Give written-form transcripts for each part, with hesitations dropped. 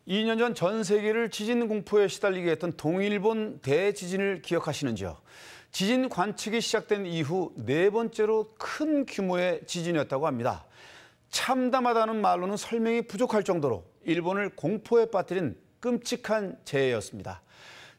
2년 전 전 세계를 지진 공포에 시달리게 했던 동일본 대지진을 기억하시는지요? 지진 관측이 시작된 이후 네 번째로 큰 규모의 지진이었다고 합니다. 참담하다는 말로는 설명이 부족할 정도로 일본을 공포에 빠뜨린 끔찍한 재해였습니다.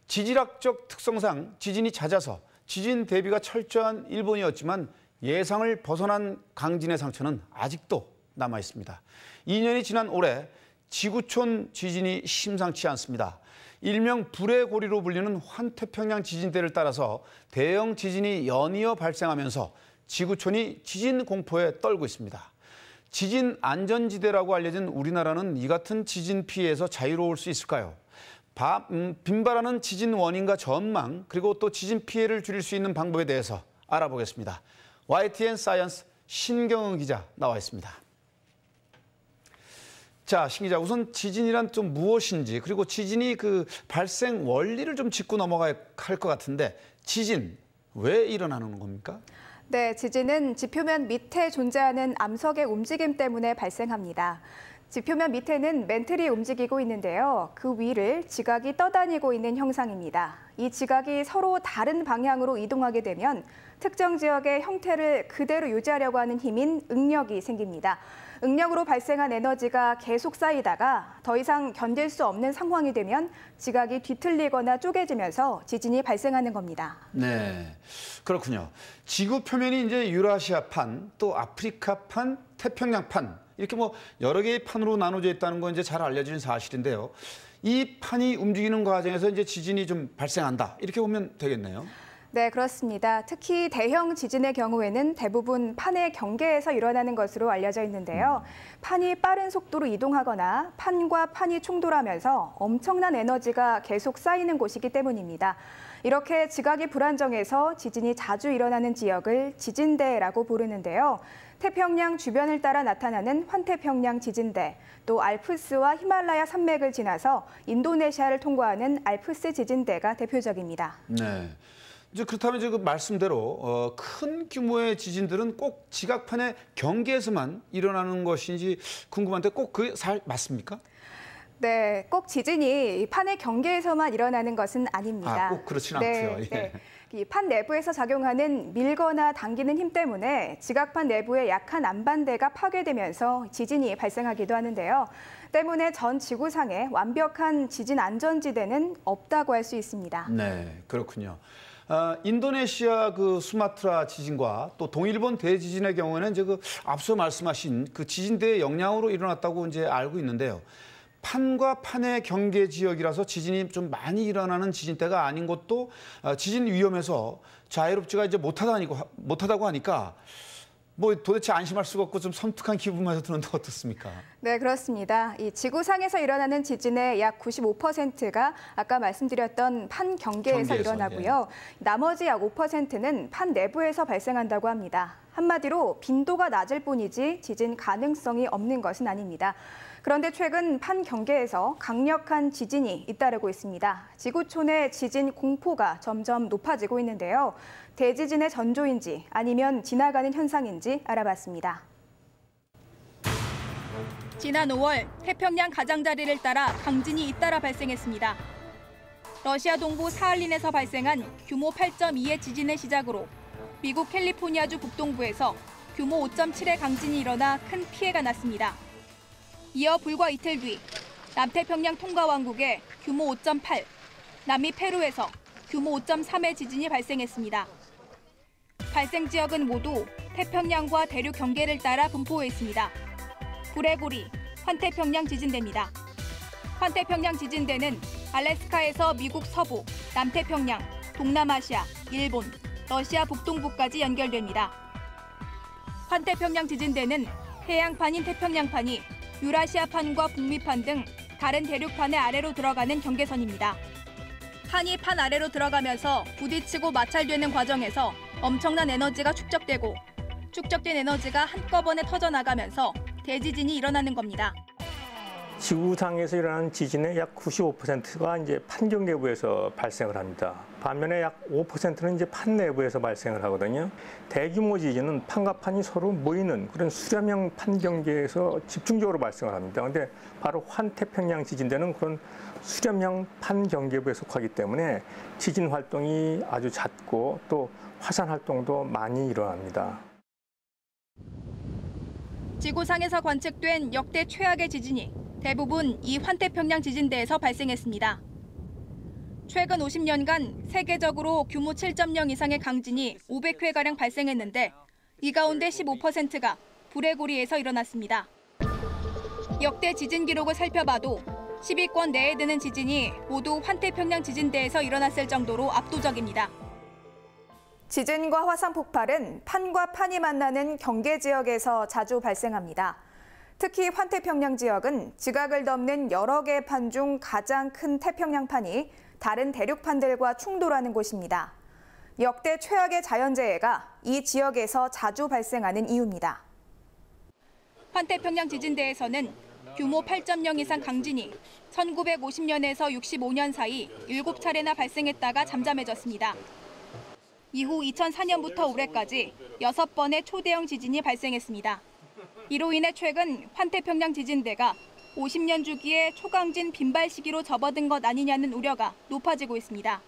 지질학적 특성상 지진이 잦아서 지진 대비가 철저한 일본이었지만 예상을 벗어난 강진의 상처는 아직도 남아 있습니다. 2년이 지난 올해 지구촌 지진이 심상치 않습니다. 일명 불의 고리로 불리는 환태평양 지진대를 따라서 대형 지진이 연이어 발생하면서 지구촌이 지진 공포에 떨고 있습니다. 지진 안전지대라고 알려진 우리나라는 이 같은 지진 피해에서 자유로울 수 있을까요? 빈발하는 지진 원인과 전망, 그리고 또 지진 피해를 줄일 수 있는 방법에 대해서 알아보겠습니다. YTN 사이언스 신경은 기자 나와 있습니다. 자, 신 기자, 우선 지진이란 좀 무엇인지, 그리고 지진이 그 발생 원리를 좀 짚고 넘어가야 할 것 같은데, 지진 왜 일어나는 겁니까? 네, 지진은 지표면 밑에 존재하는 암석의 움직임 때문에 발생합니다. 지표면 밑에는 멘틀이 움직이고 있는데요. 그 위를 지각이 떠다니고 있는 형상입니다. 이 지각이 서로 다른 방향으로 이동하게 되면 특정 지역의 형태를 그대로 유지하려고 하는 힘인 응력이 생깁니다. 응력으로 발생한 에너지가 계속 쌓이다가 더 이상 견딜 수 없는 상황이 되면 지각이 뒤틀리거나 쪼개지면서 지진이 발생하는 겁니다. 네, 그렇군요. 지구 표면이 이제 유라시아판, 또 아프리카판, 태평양판 이렇게 뭐 여러 개의 판으로 나눠져 있다는 건 이제 잘 알려진 사실인데요. 이 판이 움직이는 과정에서 이제 지진이 좀 발생한다. 이렇게 보면 되겠네요. 네, 그렇습니다. 특히 대형 지진의 경우에는 대부분 판의 경계에서 일어나는 것으로 알려져 있는데요. 판이 빠른 속도로 이동하거나 판과 판이 충돌하면서 엄청난 에너지가 계속 쌓이는 곳이기 때문입니다. 이렇게 지각이 불안정해서 지진이 자주 일어나는 지역을 지진대라고 부르는데요. 태평양 주변을 따라 나타나는 환태평양 지진대, 또 알프스와 히말라야 산맥을 지나서 인도네시아를 통과하는 알프스 지진대가 대표적입니다. 네. 이제 그렇다면 지금 말씀대로 큰 규모의 지진들은 꼭 지각판의 경계에서만 일어나는 것인지 궁금한데 꼭 그게 맞습니까? 네, 꼭 지진이 판의 경계에서만 일어나는 것은 아닙니다. 꼭 그렇진 않고요. 네, 예. 네. 이 판 내부에서 작용하는 밀거나 당기는 힘 때문에 지각판 내부의 약한 안반대가 파괴되면서 지진이 발생하기도 하는데요. 때문에 전 지구상에 완벽한 지진 안전지대는 없다고 할 수 있습니다. 네, 그렇군요. 인도네시아 그 수마트라 지진과 또 동일본 대지진의 경우에는 이제 그 앞서 말씀하신 그 지진대의 영향으로 일어났다고 이제 알고 있는데요. 판과 판의 경계 지역이라서 지진이 좀 많이 일어나는 지진대가 아닌 것도 지진 위험에서 자유롭지가 이제 못하다고 하니까 뭐 도대체 안심할 수가 없고 좀 섬뜩한 기분마저 드는데 어떻습니까? 네, 그렇습니다. 이 지구상에서 일어나는 지진의 약 95%가 아까 말씀드렸던 판 경계에서 일어나고요. 예. 나머지 약 5%는 판 내부에서 발생한다고 합니다. 한마디로 빈도가 낮을 뿐이지 지진 가능성이 없는 것은 아닙니다. 그런데 최근 판 경계에서 강력한 지진이 잇따르고 있습니다. 지구촌의 지진 공포가 점점 높아지고 있는데요. 대지진의 전조인지 아니면 지나가는 현상인지 알아봤습니다. 지난 5월 태평양 가장자리를 따라 강진이 잇따라 발생했습니다. 러시아 동부 사할린에서 발생한 규모 8.2의 지진을 시작으로 미국 캘리포니아주 북동부에서 규모 5.7의 강진이 일어나 큰 피해가 났습니다. 이어 불과 이틀 뒤 남태평양 통가왕국에 규모 5.8, 남미 페루에서 규모 5.3의 지진이 발생했습니다. 발생 지역은 모두 태평양과 대륙 경계를 따라 분포해 있습니다. 불의 고리, 환태평양 지진대입니다. 환태평양 지진대는 알래스카에서 미국 서부, 남태평양, 동남아시아, 일본, 러시아 북동부까지 연결됩니다. 환태평양 지진대는 해양판인 태평양판이 유라시아판과 북미판 등 다른 대륙판의 아래로 들어가는 경계선입니다. 판이 판 아래로 들어가면서 부딪히고 마찰되는 과정에서 엄청난 에너지가 축적되고 축적된 에너지가 한꺼번에 터져나가면서 대지진이 일어나는 겁니다. 지구상에서 일어나는 지진의 약 95%가 이제 판경계부에서 발생을 합니다. 반면에 약 5%는 이제 판 내부에서 발생을 하거든요. 대규모 지진은 판과 판이 서로 모이는 그런 수렴형 판경계에서 집중적으로 발생을 합니다. 그런데 바로 환태평양 지진대는 그런 수렴형 판경계부에 속하기 때문에 지진 활동이 아주 잦고 또 화산 활동도 많이 일어납니다. 지구상에서 관측된 역대 최악의 지진이 대부분 이 환태평양 지진대에서 발생했습니다. 최근 50년간 세계적으로 규모 7.0 이상의 강진이 500회가량 발생했는데 이 가운데 15%가 브레고리에서 일어났습니다. 역대 지진 기록을 살펴봐도 10위권 내에 드는 지진이 모두 환태평양 지진대에서 일어났을 정도로 압도적입니다. 지진과 화산 폭발은 판과 판이 만나는 경계 지역에서 자주 발생합니다. 특히 환태평양 지역은 지각을 덮는 여러 개의 판 중 가장 큰 태평양판이 다른 대륙판들과 충돌하는 곳입니다. 역대 최악의 자연재해가 이 지역에서 자주 발생하는 이유입니다. 환태평양 지진대에서는 규모 8.0 이상 강진이 1950년에서 65년 사이 7차례나 발생했다가 잠잠해졌습니다. 이후 2004년부터 올해까지 6번의 초대형 지진이 발생했습니다. 이로 인해 최근 환태평양 지진대가 50년 주기의 초강진 빈발 시기로 접어든 것 아니냐는 우려가 높아지고 있습니다.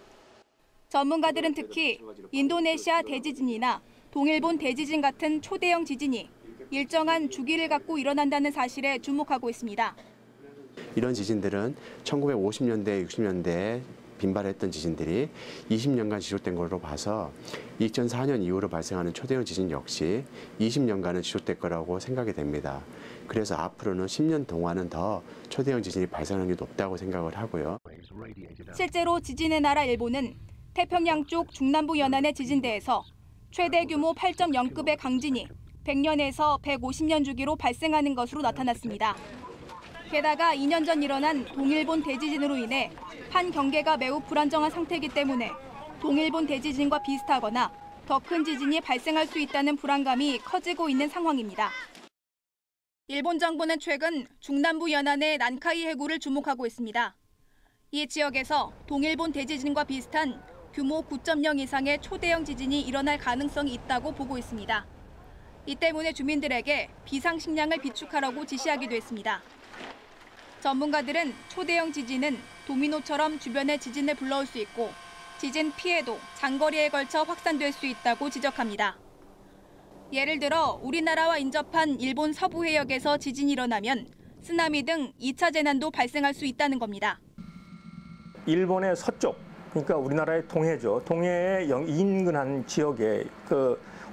전문가들은 특히 인도네시아 대지진이나 동일본 대지진 같은 초대형 지진이 일정한 주기를 갖고 일어난다는 사실에 주목하고 있습니다. 이런 지진들은 1950년대, 60년대에 빈발했던 지진들이 20년간 지속된 걸로 봐서 2004년 이후로 발생하는 초대형 지진 역시 20년간은 지속될 거라고 생각이 됩니다. 그래서 앞으로는 10년 동안은 더 초대형 지진이 발생할 확률이 높다고 생각을 하고요. 실제로 지진의 나라 일본은 태평양 쪽 중남부 연안의 지진대에서 최대 규모 8.0급의 강진이 100년에서 150년 주기로 발생하는 것으로 나타났습니다. 게다가 2년 전 일어난 동일본 대지진으로 인해 판 경계가 매우 불안정한 상태이기 때문에 동일본 대지진과 비슷하거나 더 큰 지진이 발생할 수 있다는 불안감이 커지고 있는 상황입니다. 일본 정부는 최근 중남부 연안의 난카이 해구를 주목하고 있습니다. 이 지역에서 동일본 대지진과 비슷한 규모 9.0 이상의 초대형 지진이 일어날 가능성이 있다고 보고 있습니다. 이 때문에 주민들에게 비상식량을 비축하라고 지시하기도 했습니다. 전문가들은 초대형 지진은 도미노처럼 주변에 지진을 불러올 수 있고 지진 피해도 장거리에 걸쳐 확산될 수 있다고 지적합니다. 예를 들어 우리나라와 인접한 일본 서부 해역에서 지진이 일어나면 쓰나미 등 2차 재난도 발생할 수 있다는 겁니다. 일본의 서쪽, 그러니까 우리나라의 동해죠. 동해에 인근한 지역에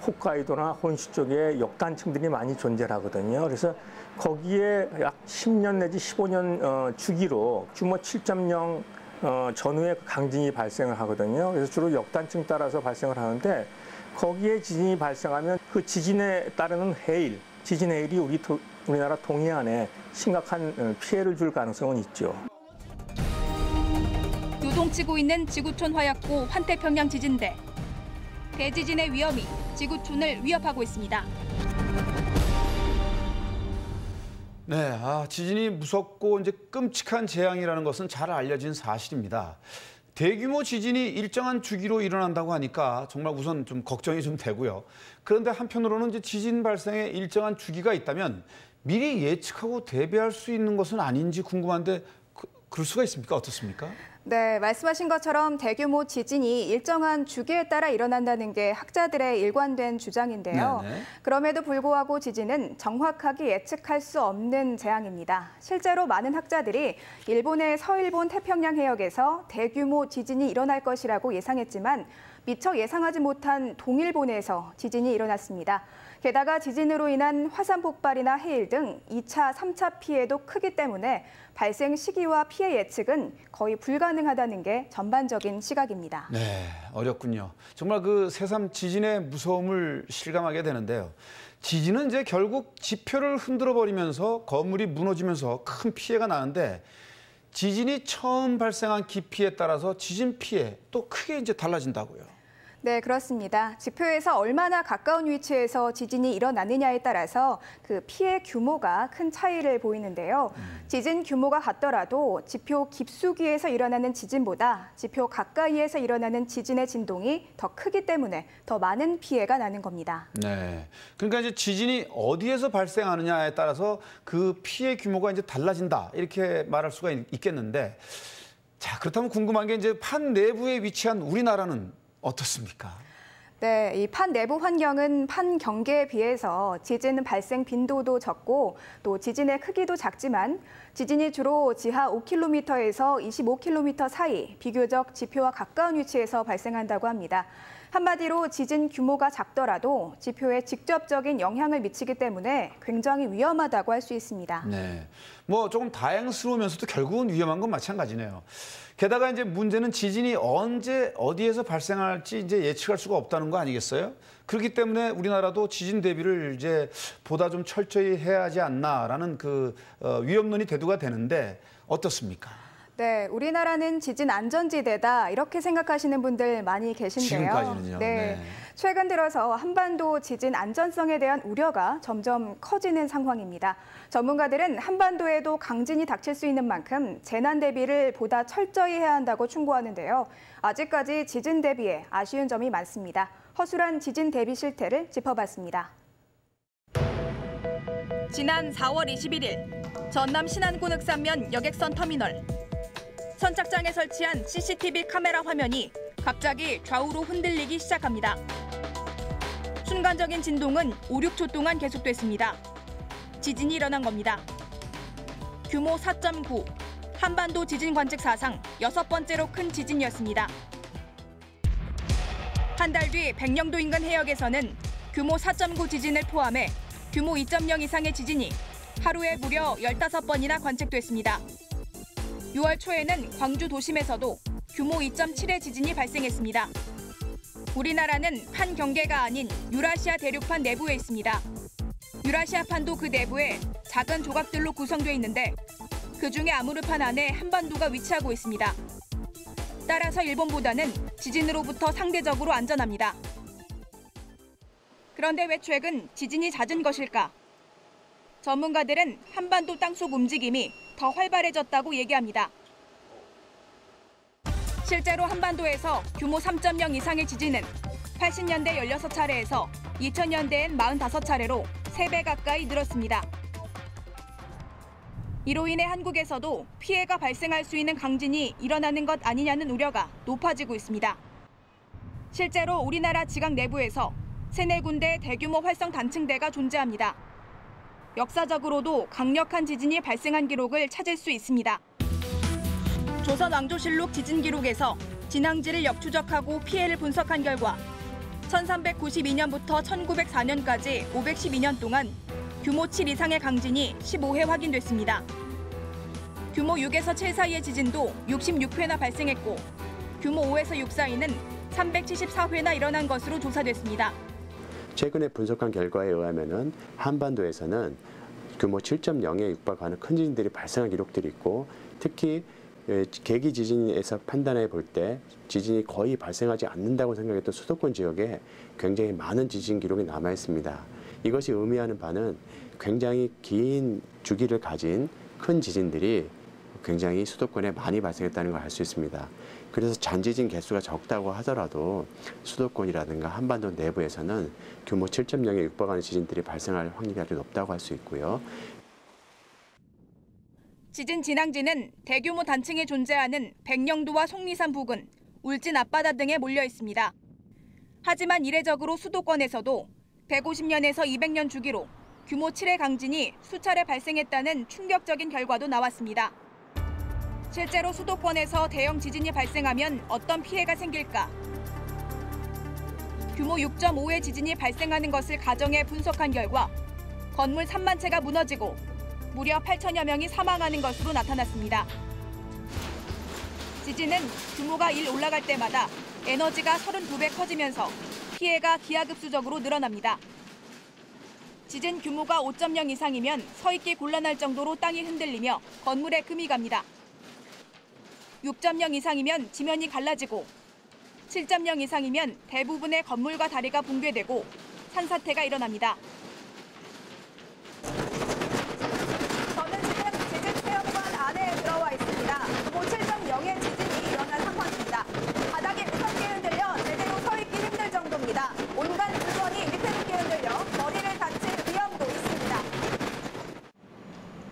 홋카이도나 혼슈 쪽에 역단층들이 많이 존재하거든요. 그래서 거기에 약 10년 내지 15년 주기로 규모 7.0 전후의 강진이 발생을 하거든요. 그래서 주로 역단층 따라서 발생을 하는데 거기에 지진이 발생하면 그 지진에 따르는 해일, 지진 해일이 우리나라 동해안에 심각한 피해를 줄 가능성은 있죠. 요동치고 있는 지구촌 화약고 환태평양 지진대. 대지진의 위험이 지구촌을 위협하고 있습니다. 네, 지진이 무섭고 이제 끔찍한 재앙이라는 것은 잘 알려진 사실입니다. 대규모 지진이 일정한 주기로 일어난다고 하니까 정말 우선 좀 걱정이 좀 되고요. 그런데 한편으로는 이제 지진 발생에 일정한 주기가 있다면 미리 예측하고 대비할 수 있는 것은 아닌지 궁금한데 그럴 수가 있습니까? 어떻습니까? 네, 말씀하신 것처럼 대규모 지진이 일정한 주기에 따라 일어난다는 게 학자들의 일관된 주장인데요. 네네. 그럼에도 불구하고 지진은 정확하게 예측할 수 없는 재앙입니다. 실제로 많은 학자들이 일본의 서일본 태평양 해역에서 대규모 지진이 일어날 것이라고 예상했지만 미처 예상하지 못한 동일본에서 지진이 일어났습니다. 게다가 지진으로 인한 화산 폭발이나 해일 등 2차, 3차 피해도 크기 때문에 발생 시기와 피해 예측은 거의 불가능하다는 게 전반적인 시각입니다. 네, 어렵군요. 정말 그 새삼 지진의 무서움을 실감하게 되는데요. 지진은 이제 결국 지표를 흔들어 버리면서 건물이 무너지면서 큰 피해가 나는데 지진이 처음 발생한 깊이에 따라서 지진 피해 또 크게 이제 달라진다고요. 네, 그렇습니다. 지표에서 얼마나 가까운 위치에서 지진이 일어나느냐에 따라서 그 피해 규모가 큰 차이를 보이는데요. 지진 규모가 같더라도 지표 깊숙이에서 일어나는 지진보다 지표 가까이에서 일어나는 지진의 진동이 더 크기 때문에 더 많은 피해가 나는 겁니다. 네. 그러니까 이제 지진이 어디에서 발생하느냐에 따라서 그 피해 규모가 이제 달라진다. 이렇게 말할 수가 있겠는데, 자, 그렇다면 궁금한 게 이제 판 내부에 위치한 우리나라는 어떻습니까? 네, 이 판 내부 환경은 판 경계에 비해서 지진 발생 빈도도 적고 또 지진의 크기도 작지만 지진이 주로 지하 5km에서 25km 사이 비교적 지표와 가까운 위치에서 발생한다고 합니다. 한마디로 지진 규모가 작더라도 지표에 직접적인 영향을 미치기 때문에 굉장히 위험하다고 할 수 있습니다. 네, 뭐 조금 다행스러우면서도 결국은 위험한 건 마찬가지네요. 게다가 이제 문제는 지진이 언제 어디에서 발생할지 이제 예측할 수가 없다는 거 아니겠어요? 그렇기 때문에 우리나라도 지진 대비를 이제 보다 좀 철저히 해야 하지 않나라는 그 위험론이 대두가 되는데 어떻습니까? 네, 우리나라는 지진 안전지대다 이렇게 생각하시는 분들 많이 계신데요. 지금까지는요. 네. 최근 들어서 한반도 지진 안전성에 대한 우려가 점점 커지는 상황입니다. 전문가들은 한반도에도 강진이 닥칠 수 있는 만큼 재난 대비를 보다 철저히 해야 한다고 충고하는데요. 아직까지 지진 대비에 아쉬운 점이 많습니다. 허술한 지진 대비 실태를 짚어봤습니다. 지난 4월 21일 전남 신안군 흑산면 여객선 터미널. 선착장에 설치한 CCTV 카메라 화면이 갑자기 좌우로 흔들리기 시작합니다. 순간적인 진동은 5, 6초 동안 계속됐습니다. 지진이 일어난 겁니다. 규모 4.9, 한반도 지진 관측 사상 6번째로 큰 지진이었습니다. 한 달 뒤 백령도 인근 해역에서는 규모 4.9 지진을 포함해 규모 2.0 이상의 지진이 하루에 무려 15번이나 관측됐습니다. 6월 초에는 광주 도심에서도 규모 2.7의 지진이 발생했습니다. 우리나라는 판 경계가 아닌 유라시아 대륙판 내부에 있습니다. 유라시아판도 그 내부에 작은 조각들로 구성되어 있는데 그중에 아무르판 안에 한반도가 위치하고 있습니다. 따라서 일본보다는 지진으로부터 상대적으로 안전합니다. 그런데 왜 최근 지진이 잦은 것일까? 전문가들은 한반도 땅속 움직임이 더 활발해졌다고 얘기합니다. 실제로 한반도에서 규모 3.0 이상의 지진은 80년대 16차례에서 2000년대엔 45차례로 3배 가까이 늘었습니다. 이로 인해 한국에서도 피해가 발생할 수 있는 강진이 일어나는 것 아니냐는 우려가 높아지고 있습니다. 실제로 우리나라 지각 내부에서 3-4군데 대규모 활성 단층대가 존재합니다. 역사적으로도 강력한 지진이 발생한 기록을 찾을 수 있습니다. 조선왕조실록 지진 기록에서 진앙지를 역추적하고 피해를 분석한 결과 1392년부터 1904년까지 512년 동안 규모 7 이상의 강진이 15회 확인됐습니다. 규모 6에서 7 사이의 지진도 66회나 발생했고 규모 5에서 6 사이는 374회나 일어난 것으로 조사됐습니다. 최근에 분석한 결과에 의하면은 한반도에서는 규모 7.0에 육박하는 큰 지진들이 발생한 기록들이 있고 특히 계기 지진에서 판단해 볼 때 지진이 거의 발생하지 않는다고 생각했던 수도권 지역에 굉장히 많은 지진 기록이 남아 있습니다. 이것이 의미하는 바는 굉장히 긴 주기를 가진 큰 지진들이 굉장히 수도권에 많이 발생했다는 걸 알 수 있습니다. 그래서 잔지진 개수가 적다고 하더라도 수도권이라든가 한반도 내부에서는 규모 7.0에 육박하는 지진들이 발생할 확률이 아주 높다고 할 수 있고요. 지진 진앙지는 대규모 단층에 존재하는 백령도와 속리산 부근, 울진 앞바다 등에 몰려 있습니다. 하지만 이례적으로 수도권에서도 150년에서 200년 주기로 규모 7의 강진이 수차례 발생했다는 충격적인 결과도 나왔습니다. 실제로 수도권에서 대형 지진이 발생하면 어떤 피해가 생길까? 규모 6.5의 지진이 발생하는 것을 가정해 분석한 결과 건물 3만 채가 무너지고 무려 8천여 명이 사망하는 것으로 나타났습니다. 지진은 규모가 1 올라갈 때마다 에너지가 32배 커지면서 피해가 기하급수적으로 늘어납니다. 지진 규모가 5.0 이상이면 서 있기 곤란할 정도로 땅이 흔들리며 건물에 금이 갑니다. 6.0 이상이면 지면이 갈라지고 7.0 이상이면 대부분의 건물과 다리가 붕괴되고 산사태가 일어납니다. 저는 지금 지진 체험관 안에 들어와 있습니다. 규모 7.0의 지진이 일어난 상황입니다. 바닥이 무섭게 흔들려 제대로 서 있기 힘들 정도입니다. 온갖 물건이 위태롭게 흔들려 머리를 다칠 위험도 있습니다.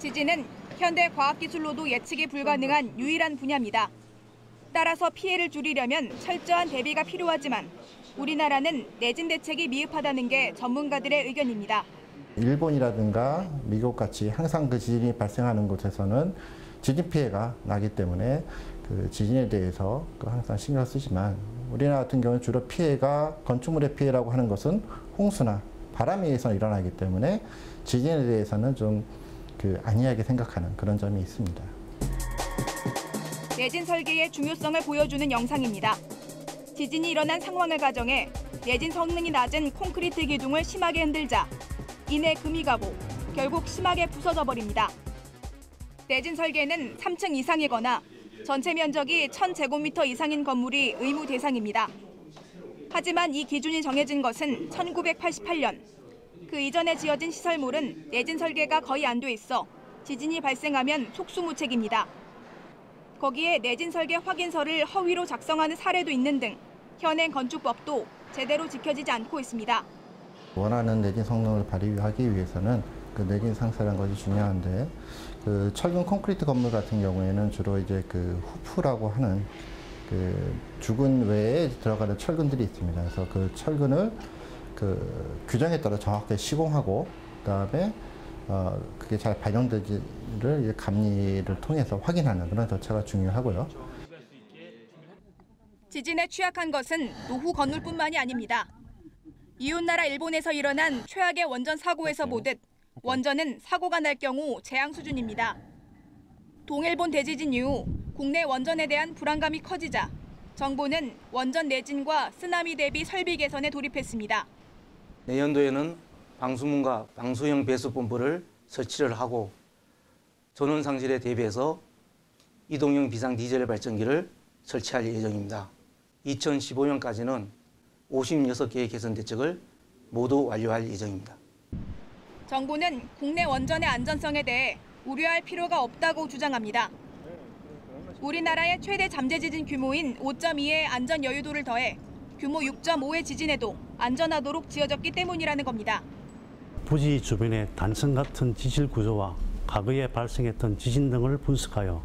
지진은 현대 과학기술로도 예측이 불가능한 유일한 분야입니다. 따라서 피해를 줄이려면 철저한 대비가 필요하지만 우리나라는 내진 대책이 미흡하다는 게 전문가들의 의견입니다. 일본이라든가 미국 같이 항상 그 지진이 발생하는 곳에서는 지진 피해가 나기 때문에 그 지진에 대해서 항상 신경을 쓰지만 우리나라 같은 경우는 주로 피해가 건축물의 피해라고 하는 것은 홍수나 바람에 의해서 일어나기 때문에 지진에 대해서는 좀 안이하게 생각하는 그런 점이 있습니다. 내진 설계의 중요성을 보여주는 영상입니다. 지진이 일어난 상황을 가정해 내진 성능이 낮은 콘크리트 기둥을 심하게 흔들자 이내 금이 가고 결국 심하게 부서져 버립니다. 내진 설계는 3층 이상이거나 전체 면적이 1000제곱미터 이상인 건물이 의무 대상입니다. 하지만 이 기준이 정해진 것은 1988년. 그 이전에 지어진 시설물은 내진 설계가 거의 안 돼 있어 지진이 발생하면 속수무책입니다. 거기에 내진 설계 확인서를 허위로 작성하는 사례도 있는 등 현행 건축법도 제대로 지켜지지 않고 있습니다. 원하는 내진 성능을 발휘하기 위해서는 그 내진 상세라는 것이 중요한데 그 철근 콘크리트 건물 같은 경우에는 주로 이제 그 후프라고 하는 그 주근 외에 들어가는 철근들이 있습니다. 그래서 그 철근을 그 규정에 따라 정확하게 시공하고 그다음에 그게 잘 발령되지를 감리를 통해서 확인하는 그런 절차가 중요하고요. 지진에 취약한 것은 노후 건물뿐만이 아닙니다. 이웃나라 일본에서 일어난 최악의 원전 사고에서 보듯 원전은 사고가 날 경우 재앙 수준입니다. 동일본 대지진 이후 국내 원전에 대한 불안감이 커지자 정부는 원전 내진과 쓰나미 대비 설비 개선에 돌입했습니다. 내년도에는 방수문과 방수형 배수펌프를 설치를 하고 전원 상실에 대비해서 이동형 비상 디젤 발전기를 설치할 예정입니다. 2015년까지는 56개의 개선 대책을 모두 완료할 예정입니다. 정부는 국내 원전의 안전성에 대해 우려할 필요가 없다고 주장합니다. 우리나라의 최대 잠재 지진 규모인 5.2의 안전 여유도를 더해 규모 6.5의 지진에도 안전하도록 지어졌기 때문이라는 겁니다. 부지 주변의 단층 같은 지질 구조와 과거에 발생했던 지진 등을 분석하여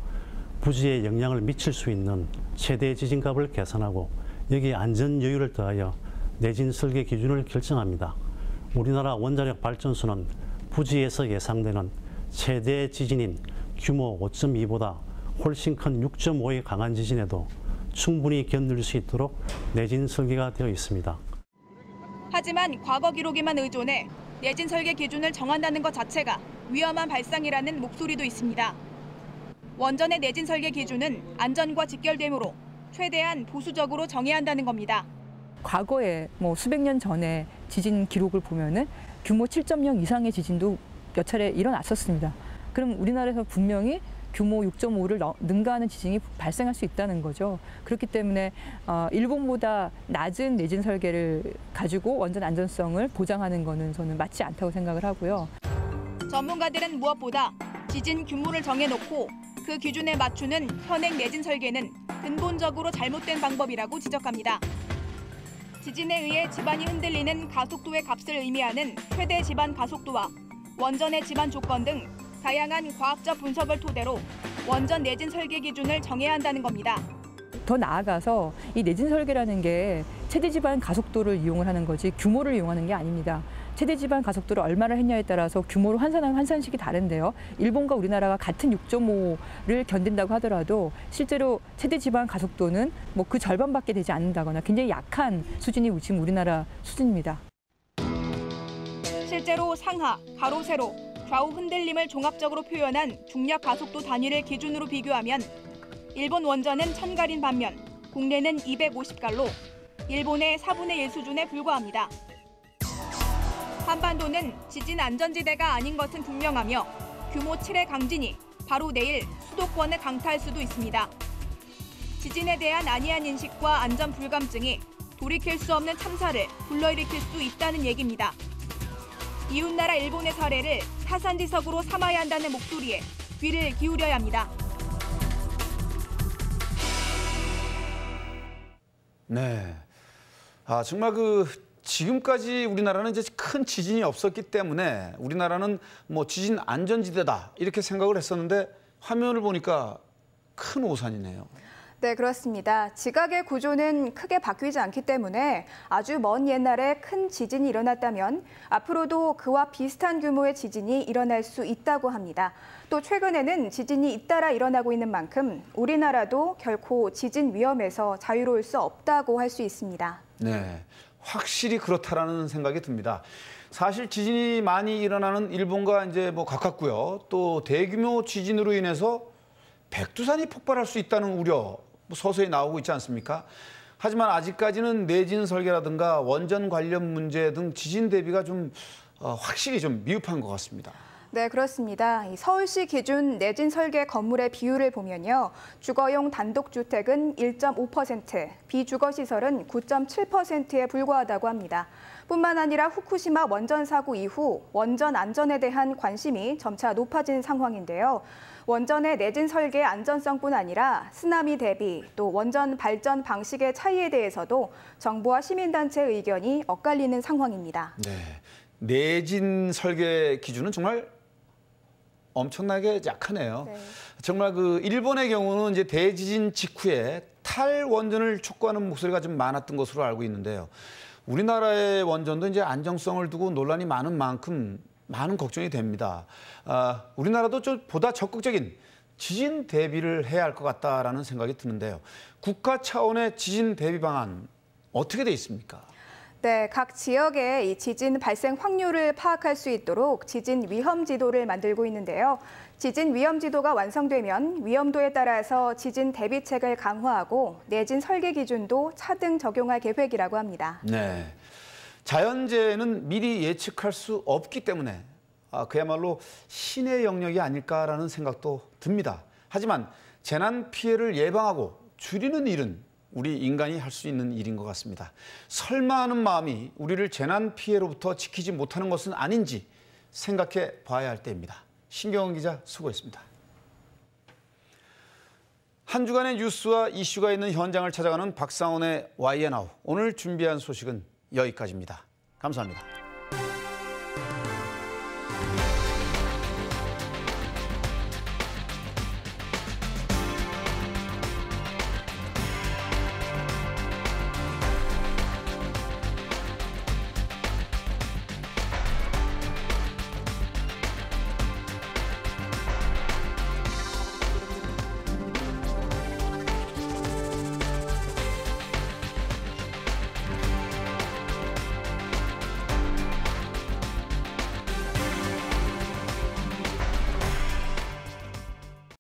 부지에 영향을 미칠 수 있는 최대 지진값을 계산하고 여기에 안전 여유를 더하여 내진 설계 기준을 결정합니다. 우리나라 원자력 발전소는 부지에서 예상되는 최대 지진인 규모 5.2보다 훨씬 큰 6.5의 강한 지진에도 충분히 견딜 수 있도록 내진 설계가 되어 있습니다. 하지만 과거 기록에만 의존해 내진 설계 기준을 정한다는 것 자체가 위험한 발상이라는 목소리도 있습니다. 원전의 내진 설계 기준은 안전과 직결되므로 최대한 보수적으로 정해야 한다는 겁니다. 과거에 수백 년 전에 지진 기록을 보면은 규모 7.0 이상의 지진도 몇 차례 일어났었습니다. 그럼 우리나라에서 분명히 규모 6.5를 능가하는 지진이 발생할 수 있다는 거죠. 그렇기 때문에 일본보다 낮은 내진 설계를 가지고 원전 안전성을 보장하는 것은 저는 맞지 않다고 생각을 하고요. 전문가들은 무엇보다 지진 규모를 정해놓고 그 기준에 맞추는 현행 내진 설계는 근본적으로 잘못된 방법이라고 지적합니다. 지진에 의해 집안이 흔들리는 가속도의 값을 의미하는 최대 집안 가속도와 원전의 집안 조건 등 다양한 과학적 분석을 토대로 원전 내진 설계 기준을 정해야 한다는 겁니다. 더 나아가서 이 내진 설계라는 게 최대 집안 가속도를 이용을 하는 거지 규모를 이용하는 게 아닙니다. 최대 집안 가속도를 얼마나 했냐에 따라서 규모를 환산하면 환산식이 다른데요. 일본과 우리나라가 같은 6.5를 견딘다고 하더라도 실제로 최대 집안 가속도는 그 절반밖에 되지 않는다거나 굉장히 약한 수준이 지금 우리나라 수준입니다. 실제로 상하, 가로, 세로, 좌우 흔들림을 종합적으로 표현한 중력 가속도 단위를 기준으로 비교하면 일본 원전은 1000갈인 반면 국내는 250갈로 일본의 4분의 1 수준에 불과합니다. 한반도는 지진 안전지대가 아닌 것은 분명하며 규모 7의 강진이 바로 내일 수도권을 강타할 수도 있습니다. 지진에 대한 안이한 인식과 안전 불감증이 돌이킬 수 없는 참사를 불러일으킬 수 있다는 얘기입니다. 이웃나라 일본의 사례를 타산지석으로 삼아야 한다는 목소리에 귀를 기울여야 합니다. 네. 정말 지금까지 우리나라는 이제 큰 지진이 없었기 때문에 우리나라는 뭐 지진 안전지대다 이렇게 생각을 했었는데 화면을 보니까 큰 오산이네요. 네, 그렇습니다. 지각의 구조는 크게 바뀌지 않기 때문에 아주 먼 옛날에 큰 지진이 일어났다면 앞으로도 그와 비슷한 규모의 지진이 일어날 수 있다고 합니다. 또 최근에는 지진이 잇따라 일어나고 있는 만큼 우리나라도 결코 지진 위험에서 자유로울 수 없다고 할 수 있습니다. 네, 확실히 그렇다라는 생각이 듭니다. 사실 지진이 많이 일어나는 일본과 이제 뭐 가깝고요. 또 대규모 지진으로 인해서 백두산이 폭발할 수 있다는 우려 서서히 나오고 있지 않습니까? 하지만 아직까지는 내진 설계라든가 원전 관련 문제 등 지진 대비가 좀 확실히 좀 미흡한 것 같습니다. 네, 그렇습니다. 서울시 기준 내진 설계 건물의 비율을 보면요. 주거용 단독주택은 1.5%, 비주거 시설은 9.7%에 불과하다고 합니다. 뿐만 아니라 후쿠시마 원전 사고 이후 원전 안전에 대한 관심이 점차 높아진 상황인데요. 원전의 내진 설계 안전성뿐 아니라 쓰나미 대비 또 원전 발전 방식의 차이에 대해서도 정부와 시민단체 의견이 엇갈리는 상황입니다. 네, 내진 설계 기준은 정말 엄청나게 약하네요. 네. 정말 일본의 경우는 이제 대지진 직후에 탈원전을 촉구하는 목소리가 좀 많았던 것으로 알고 있는데요. 우리나라의 원전도 이제 안정성을 두고 논란이 많은 만큼 많은 걱정이 됩니다. 우리나라도 좀 보다 적극적인 지진 대비를 해야 할 것 같다라는 생각이 드는데요. 국가 차원의 지진 대비 방안 어떻게 돼 있습니까? 네, 각 지역의 이 지진 발생 확률을 파악할 수 있도록 지진 위험 지도를 만들고 있는데요. 지진 위험 지도가 완성되면 위험도에 따라서 지진 대비책을 강화하고 내진 설계 기준도 차등 적용할 계획이라고 합니다. 네, 자연재해는 미리 예측할 수 없기 때문에 그야말로 신의 영역이 아닐까라는 생각도 듭니다. 하지만 재난 피해를 예방하고 줄이는 일은 우리 인간이 할 수 있는 일인 것 같습니다. 설마 하는 마음이 우리를 재난 피해로부터 지키지 못하는 것은 아닌지 생각해 봐야 할 때입니다. 신경원 기자 수고했습니다. 한 주간의 뉴스와 이슈가 있는 현장을 찾아가는 박상원의 YNNOW. 오늘 준비한 소식은 여기까지입니다. 감사합니다.